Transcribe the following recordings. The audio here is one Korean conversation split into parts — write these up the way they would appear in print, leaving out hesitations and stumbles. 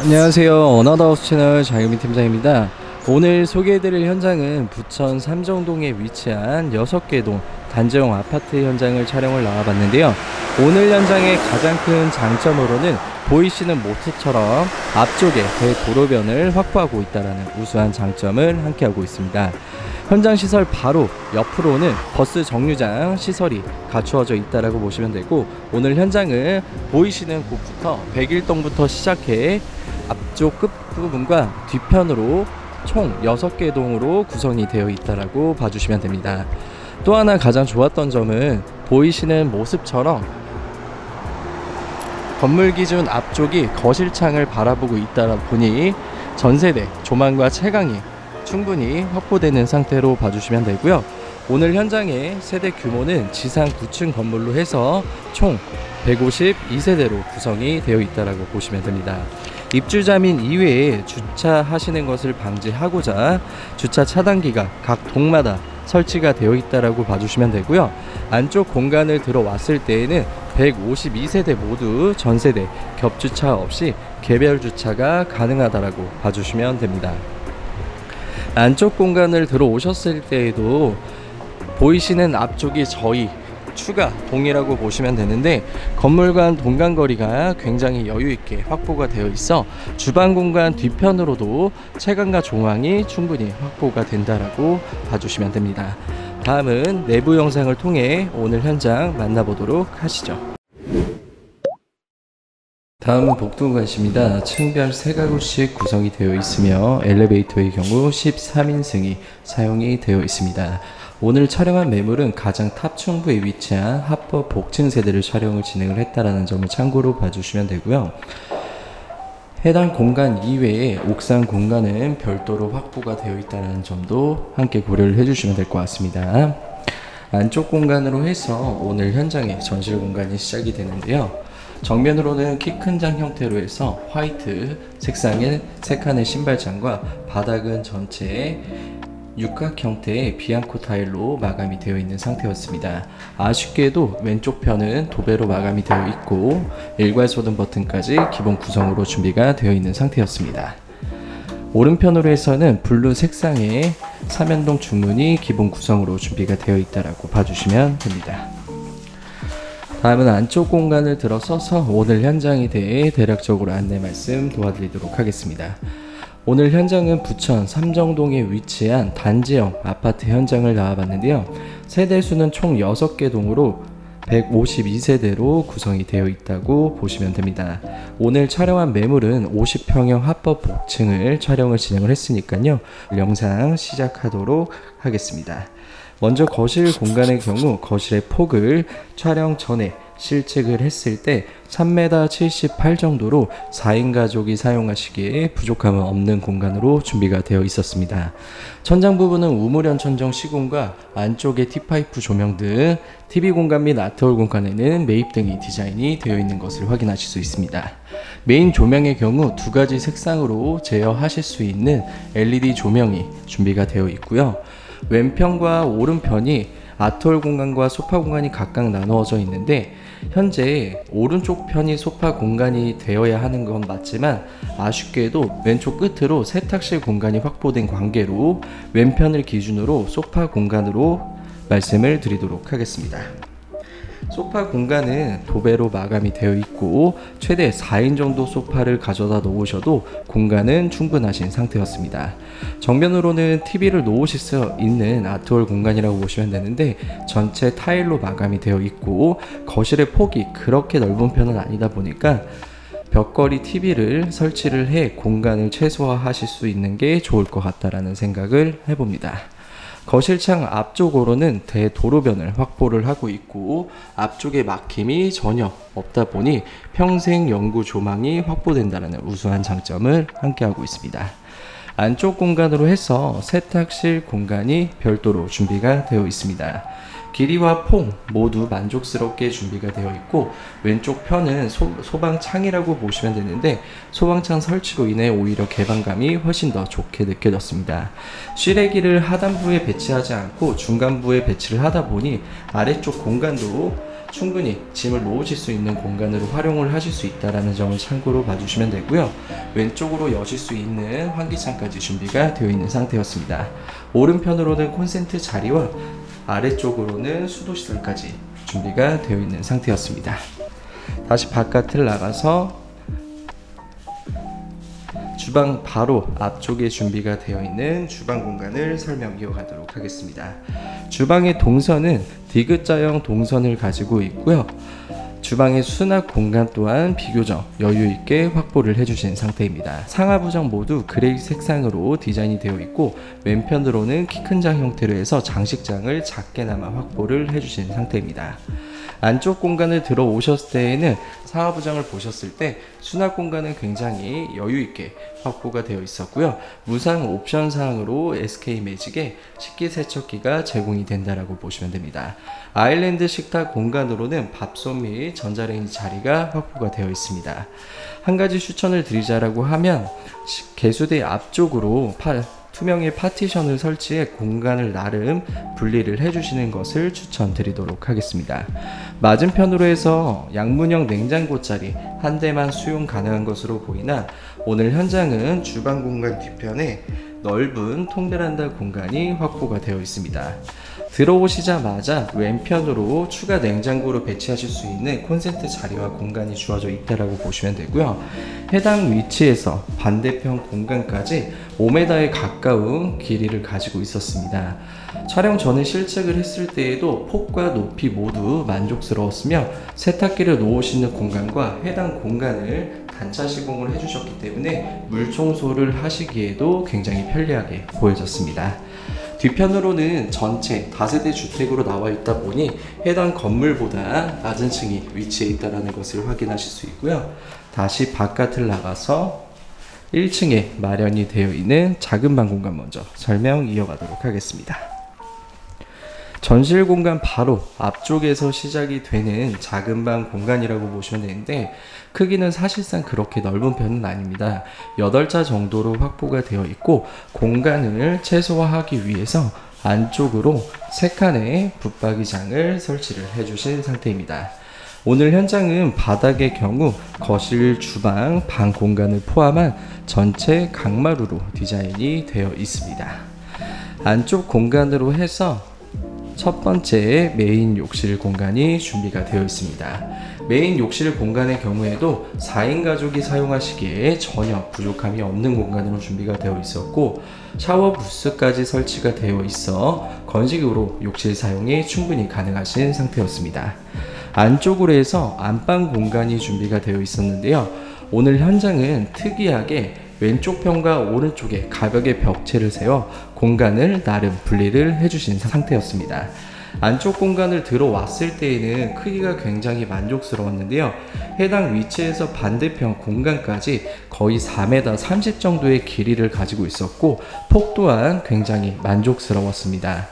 안녕하세요. 어나더하우스 채널 장유민 팀장입니다. 오늘 소개해드릴 현장은 부천 삼정동에 위치한 6개 동 단지형 아파트 현장을 촬영을 나와봤는데요. 오늘 현장의 가장 큰 장점으로는 보이시는 모습처럼 앞쪽에 대도로변을 확보하고 있다는 우수한 장점을 함께하고 있습니다. 현장 시설 바로 옆으로는 버스 정류장 시설이 갖추어져 있다고 보시면 되고, 오늘 현장을 보이시는 곳부터 101동부터 시작해 앞쪽 끝부분과 뒤편으로 총 6개 동으로 구성이 되어 있다고 봐주시면 됩니다. 또 하나 가장 좋았던 점은 보이시는 모습처럼 건물 기준 앞쪽이 거실창을 바라보고 있다 보니 전세대 조망과 채광이 충분히 확보되는 상태로 봐주시면 되고요. 오늘 현장의 세대 규모는 지상 9층 건물로 해서 총 152세대로 구성이 되어 있다고 보시면 됩니다. 입주자민 이외에 주차하시는 것을 방지하고자 주차 차단기가 각 동마다 설치가 되어 있다고 봐주시면 되고요. 안쪽 공간을 들어왔을 때에는 152세대 모두 전세대 겹주차 없이 개별 주차가 가능하다고 봐주시면 됩니다. 안쪽 공간을 들어오셨을 때에도 보이시는 앞쪽이 저희 추가 동이라고 보시면 되는데, 건물 간 동간거리가 굉장히 여유있게 확보가 되어 있어 주방 공간 뒤편으로도 채광과 조망이 충분히 확보가 된다라고 봐주시면 됩니다. 다음은 내부 영상을 통해 오늘 현장 만나보도록 하시죠. 다음은 복도공간입니다. 층별 3가구씩 구성이 되어 있으며 엘리베이터의 경우 13인승이 사용이 되어 있습니다. 오늘 촬영한 매물은 가장 탑층부에 위치한 합법 복층 세대를 촬영을 진행을 했다라는 점을 참고로 봐주시면 되고요. 해당 공간 이외에 옥상 공간은 별도로 확보가 되어 있다는 점도 함께 고려를 해주시면 될 것 같습니다. 안쪽 공간으로 해서 오늘 현장의 전실 공간이 시작이 되는데요. 정면으로는 키 큰 장 형태로 해서 화이트 색상의 3칸의 신발장과 바닥은 전체에 육각 형태의 비앙코 타일로 마감이 되어 있는 상태였습니다. 아쉽게도 왼쪽 편은 도배로 마감이 되어 있고 일괄소등 버튼까지 기본 구성으로 준비가 되어 있는 상태였습니다. 오른편으로 해서는 블루 색상의 삼연동 중문이 기본 구성으로 준비가 되어 있다고 봐주시면 됩니다. 다음은 안쪽 공간을 들어서서 오늘 현장에 대해 대략적으로 안내 말씀 도와드리도록 하겠습니다. 오늘 현장은 부천 삼정동에 위치한 단지형 아파트 현장을 나와봤는데요. 세대수는 총 6개 동으로 152세대로 구성이 되어 있다고 보시면 됩니다. 오늘 촬영한 매물은 50평형 합법 복층을 촬영을 진행을 했으니까요. 영상 시작하도록 하겠습니다. 먼저 거실 공간의 경우 거실의 폭을 촬영 전에 실측을 했을 때 3m 78 정도로 4인 가족이 사용하시기에 부족함은 없는 공간으로 준비가 되어 있었습니다. 천장 부분은 우물형 천정 시공과 안쪽에 T파이프 조명 등 TV 공간 및 아트홀 공간에는 매입등이 디자인이 되어 있는 것을 확인하실 수 있습니다. 메인 조명의 경우 2가지 색상으로 제어하실 수 있는 LED 조명이 준비가 되어 있고요. 왼편과 오른편이 아트홀 공간과 소파 공간이 각각 나누어져 있는데, 현재 오른쪽 편이 소파 공간이 되어야 하는 건 맞지만 아쉽게도 왼쪽 끝으로 세탁실 공간이 확보된 관계로 왼편을 기준으로 소파 공간으로 말씀을 드리도록 하겠습니다. 소파 공간은 도배로 마감이 되어 있고 최대 4인 정도 소파를 가져다 놓으셔도 공간은 충분하신 상태였습니다. 정면으로는 TV를 놓으실 수 있는 아트홀 공간이라고 보시면 되는데, 전체 타일로 마감이 되어 있고 거실의 폭이 그렇게 넓은 편은 아니다 보니까 벽걸이 TV를 설치를 해 공간을 최소화하실 수 있는 게 좋을 것 같다라는 생각을 해봅니다. 거실창 앞쪽으로는 대도로변을 확보를 하고 있고 앞쪽에 막힘이 전혀 없다 보니 평생 영구 조망이 확보된다는 우수한 장점을 함께하고 있습니다. 안쪽 공간으로 해서 세탁실 공간이 별도로 준비가 되어 있습니다. 길이와 폭 모두 만족스럽게 준비가 되어 있고 왼쪽 편은 소방창이라고 보시면 되는데, 소방창 설치로 인해 오히려 개방감이 훨씬 더 좋게 느껴졌습니다. 실외기를 하단부에 배치하지 않고 중간부에 배치를 하다 보니 아래쪽 공간도 충분히 짐을 놓으실 수 있는 공간으로 활용을 하실 수 있다는 점을 참고로 봐주시면 되고요. 왼쪽으로 여실 수 있는 환기창까지 준비가 되어 있는 상태였습니다. 오른편으로는 콘센트 자리와 아래쪽으로는 수도시설까지 준비가 되어 있는 상태였습니다. 다시 바깥을 나가서 주방 바로 앞쪽에 준비가 되어 있는 주방 공간을 설명 이어가도록 하겠습니다. 주방의 동선은 디귿자형 동선을 가지고 있고요. 주방의 수납 공간 또한 비교적 여유 있게 확보를 해주신 상태입니다. 상하부장 모두 그레이 색상으로 디자인이 되어 있고, 왼편으로는 키 큰 장 형태로 해서 장식장을 작게나마 확보를 해주신 상태입니다. 안쪽 공간을 들어오셨을 때에는 상하부장을 보셨을 때 수납 공간은 굉장히 여유 있게 확보가 되어 있었고요. 무상 옵션 사항으로 SK 매직의 식기세척기가 제공이 된다라고 보시면 됩니다. 아일랜드 식탁 공간으로는 밥솥 및 전자레인지 자리가 확보가 되어 있습니다. 한 가지 추천을 드리자라고 하면 개수대 앞쪽으로 투명의 파티션을 설치해 공간을 나름 분리를 해주시는 것을 추천드리도록 하겠습니다. 맞은편으로 해서 양문형 냉장고 자리 한 대만 수용 가능한 것으로 보이나, 오늘 현장은 주방 공간 뒤편에 넓은 통베란다 공간이 확보가 되어 있습니다. 들어오시자마자 왼편으로 추가 냉장고로 배치하실 수 있는 콘센트 자리와 공간이 주어져 있다고 보시면 되고요. 해당 위치에서 반대편 공간까지 5m에 가까운 길이를 가지고 있었습니다. 촬영 전에 실측을 했을 때에도 폭과 높이 모두 만족스러웠으며, 세탁기를 놓으시는 공간과 해당 공간을 단차 시공을 해주셨기 때문에 물 청소를 하시기에도 굉장히 편리하게 보여졌습니다. 뒤편으로는 전체 다세대 주택으로 나와 있다 보니 해당 건물보다 낮은 층이 위치해 있다는 것을 확인하실 수 있고요. 다시 바깥을 나가서 1층에 마련이 되어 있는 작은 방 공간 먼저 설명 이어가도록 하겠습니다. 전실 공간 바로 앞쪽에서 시작이 되는 작은 방 공간이라고 보시면 되는데, 크기는 사실상 그렇게 넓은 편은 아닙니다. 8자 정도로 확보가 되어 있고, 공간을 최소화하기 위해서 안쪽으로 3칸의 붙박이장을 설치를 해주신 상태입니다. 오늘 현장은 바닥의 경우 거실, 주방, 방 공간을 포함한 전체 강마루로 디자인이 되어 있습니다. 안쪽 공간으로 해서 첫 번째 메인 욕실 공간이 준비가 되어 있습니다. 메인 욕실 공간의 경우에도 4인 가족이 사용하시기에 전혀 부족함이 없는 공간으로 준비가 되어 있었고, 샤워 부스까지 설치가 되어 있어 건식으로 욕실 사용이 충분히 가능하신 상태였습니다. 안쪽으로 해서 안방 공간이 준비가 되어 있었는데요. 오늘 현장은 특이하게 왼쪽 편과 오른쪽에 가벽에 벽체를 세워 공간을 나름 분리를 해주신 상태였습니다. 안쪽 공간을 들어왔을 때에는 크기가 굉장히 만족스러웠는데요. 해당 위치에서 반대편 공간까지 거의 4m 30 정도의 길이를 가지고 있었고, 폭 또한 굉장히 만족스러웠습니다.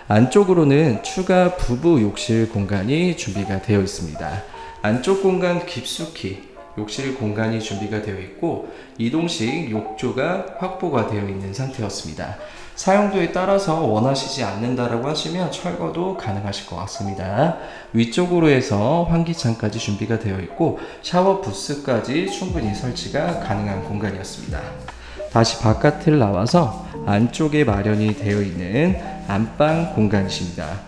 안쪽으로는 추가 부부 욕실 공간이 준비가 되어 있습니다. 안쪽 공간 깊숙이 욕실 공간이 준비가 되어 있고, 이동식 욕조가 확보가 되어 있는 상태였습니다. 사용도에 따라서 원하시지 않는다라고 하시면 철거도 가능하실 것 같습니다. 위쪽으로 해서 환기창까지 준비가 되어 있고, 샤워 부스까지 충분히 설치가 가능한 공간이었습니다. 다시 바깥을 나와서 안쪽에 마련이 되어 있는 안방 공간이십니다.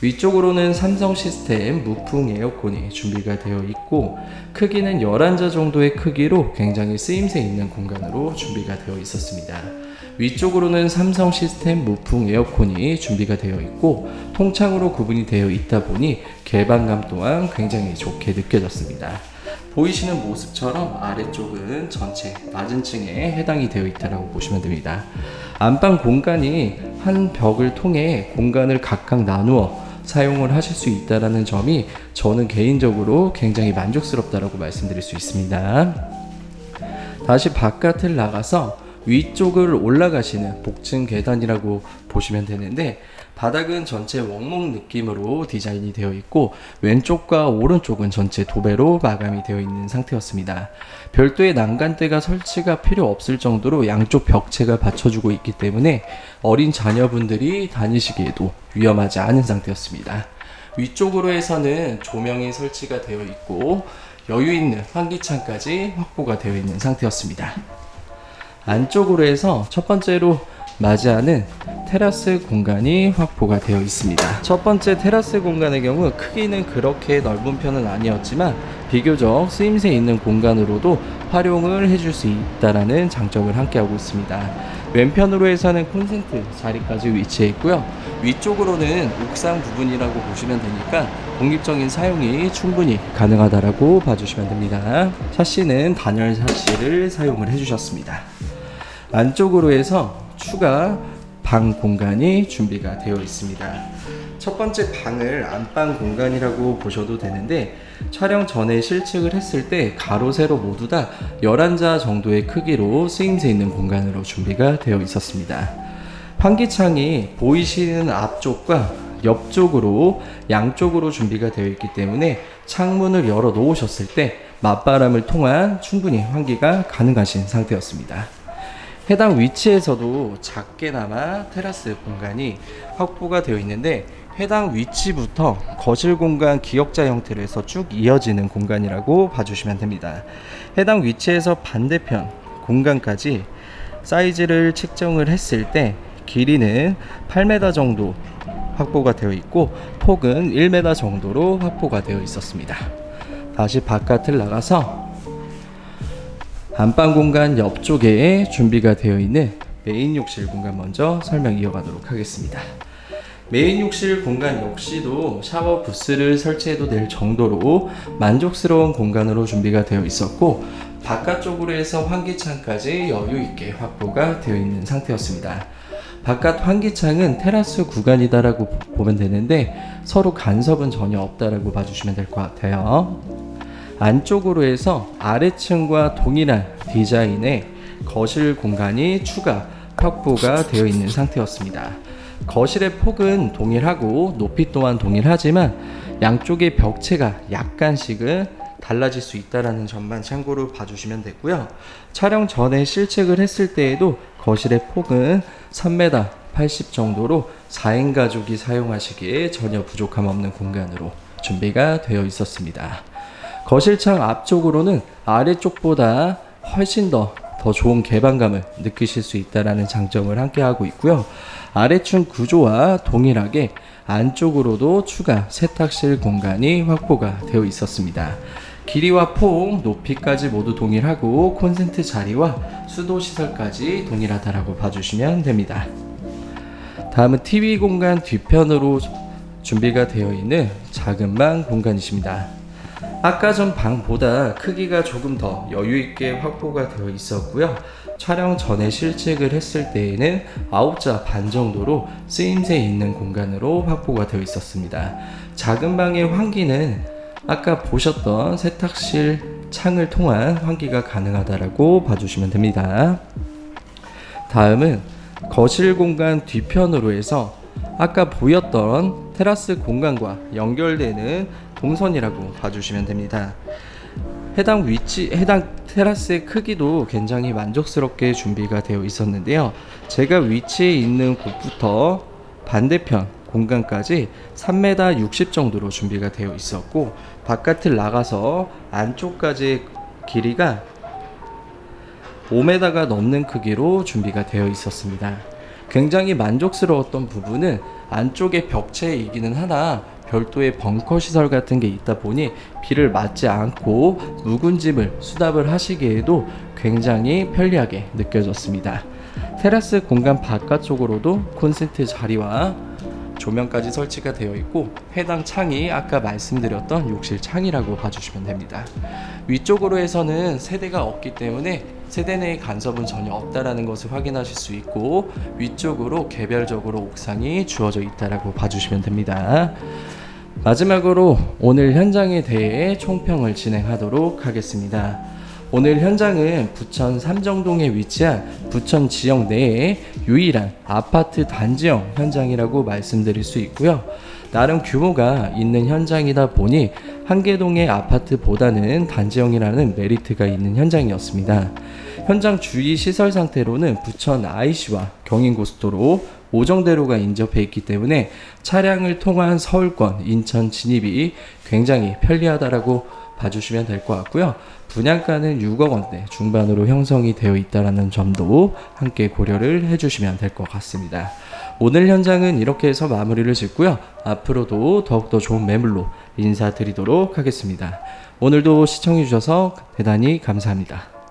위쪽으로는 삼성 시스템 무풍 에어컨이 준비가 되어 있고, 크기는 11자 정도의 크기로 굉장히 쓰임새 있는 공간으로 준비가 되어 있었습니다. 위쪽으로는 삼성 시스템 무풍 에어컨이 준비가 되어 있고, 통창으로 구분이 되어 있다 보니 개방감 또한 굉장히 좋게 느껴졌습니다. 보이시는 모습처럼 아래쪽은 전체 낮은 층에 해당이 되어 있다고 보시면 됩니다. 안방 공간이 한 벽을 통해 공간을 각각 나누어 사용을 하실 수 있다는 점이 저는 개인적으로 굉장히 만족스럽다고 말씀드릴 수 있습니다. 다시 바깥을 나가서 위쪽을 올라가시는 복층 계단이라고 보시면 되는데, 바닥은 전체 원목 느낌으로 디자인이 되어 있고, 왼쪽과 오른쪽은 전체 도배로 마감이 되어 있는 상태였습니다. 별도의 난간대가 설치가 필요 없을 정도로 양쪽 벽체가 받쳐주고 있기 때문에 어린 자녀분들이 다니시기에도 위험하지 않은 상태였습니다. 위쪽으로 해서는 조명이 설치가 되어 있고 여유 있는 환기창까지 확보가 되어 있는 상태였습니다. 안쪽으로 해서 첫 번째로 맞이하는 테라스 공간이 확보가 되어 있습니다. 첫 번째 테라스 공간의 경우 크기는 그렇게 넓은 편은 아니었지만 비교적 쓰임새 있는 공간으로도 활용을 해줄 수 있다는 장점을 함께하고 있습니다. 왼편으로 해서는 콘센트 자리까지 위치해 있고요. 위쪽으로는 옥상 부분이라고 보시면 되니까 독립적인 사용이 충분히 가능하다라고 봐주시면 됩니다. 샤시는 단열 샤시를 사용을 해주셨습니다. 안쪽으로 해서 추가 방 공간이 준비가 되어 있습니다. 첫 번째 방을 안방 공간이라고 보셔도 되는데 촬영 전에 실측을 했을 때 가로 세로 모두 다 11자 정도의 크기로 쓰임새 있는 공간으로 준비가 되어 있었습니다. 환기창이 보이시는 앞쪽과 옆쪽으로 양쪽으로 준비가 되어 있기 때문에 창문을 열어 놓으셨을 때 맞바람을 통한 충분히 환기가 가능하신 상태였습니다. 해당 위치에서도 작게나마 테라스 공간이 확보가 되어 있는데 해당 위치부터 거실 공간 기역자 형태로 해서 쭉 이어지는 공간이라고 봐주시면 됩니다. 해당 위치에서 반대편 공간까지 사이즈를 측정을 했을 때 길이는 8m 정도 확보가 되어 있고 폭은 1m 정도로 확보가 되어 있었습니다. 다시 바깥을 나가서 안방 공간 옆쪽에 준비가 되어 있는 메인 욕실 공간 먼저 설명 이어가도록 하겠습니다. 메인 욕실 공간 역시도 샤워 부스를 설치해도 될 정도로 만족스러운 공간으로 준비가 되어 있었고 바깥쪽으로 해서 환기창까지 여유 있게 확보가 되어 있는 상태였습니다. 바깥 환기창은 테라스 구간이다라고 보면 되는데 서로 간섭은 전혀 없다라고 봐주시면 될 것 같아요. 안쪽으로 해서 아래층과 동일한 디자인의 거실 공간이 추가 확보가 되어 있는 상태였습니다. 거실의 폭은 동일하고 높이 또한 동일하지만 양쪽의 벽체가 약간씩은 달라질 수 있다는 점만 참고로 봐주시면 되고요. 촬영 전에 실측을 했을 때에도 거실의 폭은 3m 80 정도로 4인 가족이 사용하시기에 전혀 부족함 없는 공간으로 준비가 되어 있었습니다. 거실창 앞쪽으로는 아래쪽보다 훨씬 더 좋은 개방감을 느끼실 수 있다는 장점을 함께하고 있고요. 아래층 구조와 동일하게 안쪽으로도 추가 세탁실 공간이 확보가 되어 있었습니다. 길이와 폭, 높이까지 모두 동일하고 콘센트 자리와 수도 시설까지 동일하다라고 봐주시면 됩니다. 다음은 TV 공간 뒤편으로 준비가 되어 있는 작은 방 공간이십니다. 아까 전 방보다 크기가 조금 더 여유있게 확보가 되어 있었고요. 촬영 전에 실측을 했을 때에는 9자 반 정도로 쓰임새 있는 공간으로 확보가 되어 있었습니다. 작은 방의 환기는 아까 보셨던 세탁실 창을 통한 환기가 가능하다라고 봐주시면 됩니다. 다음은 거실 공간 뒤편으로 해서 아까 보였던 테라스 공간과 연결되는 동선이라고 봐주시면 됩니다. 해당 테라스의 크기도 굉장히 만족스럽게 준비가 되어 있었는데요. 제가 위치해 있는 곳부터 반대편 공간까지 3m 60 정도로 준비가 되어 있었고 바깥을 나가서 안쪽까지 길이가 5m가 넘는 크기로 준비가 되어 있었습니다. 굉장히 만족스러웠던 부분은 안쪽에 벽체이기는 하나 별도의 벙커 시설 같은 게 있다 보니 비를 맞지 않고 묵은짐을 수납을 하시기에도 굉장히 편리하게 느껴졌습니다. 테라스 공간 바깥쪽으로도 콘센트 자리와 조명까지 설치가 되어 있고 해당 창이 아까 말씀드렸던 욕실 창이라고 봐주시면 됩니다. 위쪽으로 해서는 세대가 없기 때문에 세대 내의 간섭은 전혀 없다라는 것을 확인하실 수 있고 위쪽으로 개별적으로 옥상이 주어져 있다라고 봐주시면 됩니다. 마지막으로 오늘 현장에 대해 총평을 진행하도록 하겠습니다. 오늘 현장은 부천 삼정동에 위치한 부천 지역 내에 유일한 아파트 단지형 현장이라고 말씀드릴 수 있고요. 나름 규모가 있는 현장이다 보니 한계동의 아파트보다는 단지형이라는 메리트가 있는 현장이었습니다. 현장 주위 시설 상태로는 부천 IC와 경인고속도로 오정대로가 인접해 있기 때문에 차량을 통한 서울권, 인천 진입이 굉장히 편리하다라고 봐주시면 될 것 같고요. 분양가는 6억 원대 중반으로 형성이 되어 있다는 점도 함께 고려를 해주시면 될 것 같습니다. 오늘 현장은 이렇게 해서 마무리를 짓고요. 앞으로도 더욱더 좋은 매물로 인사드리도록 하겠습니다. 오늘도 시청해 주셔서 대단히 감사합니다.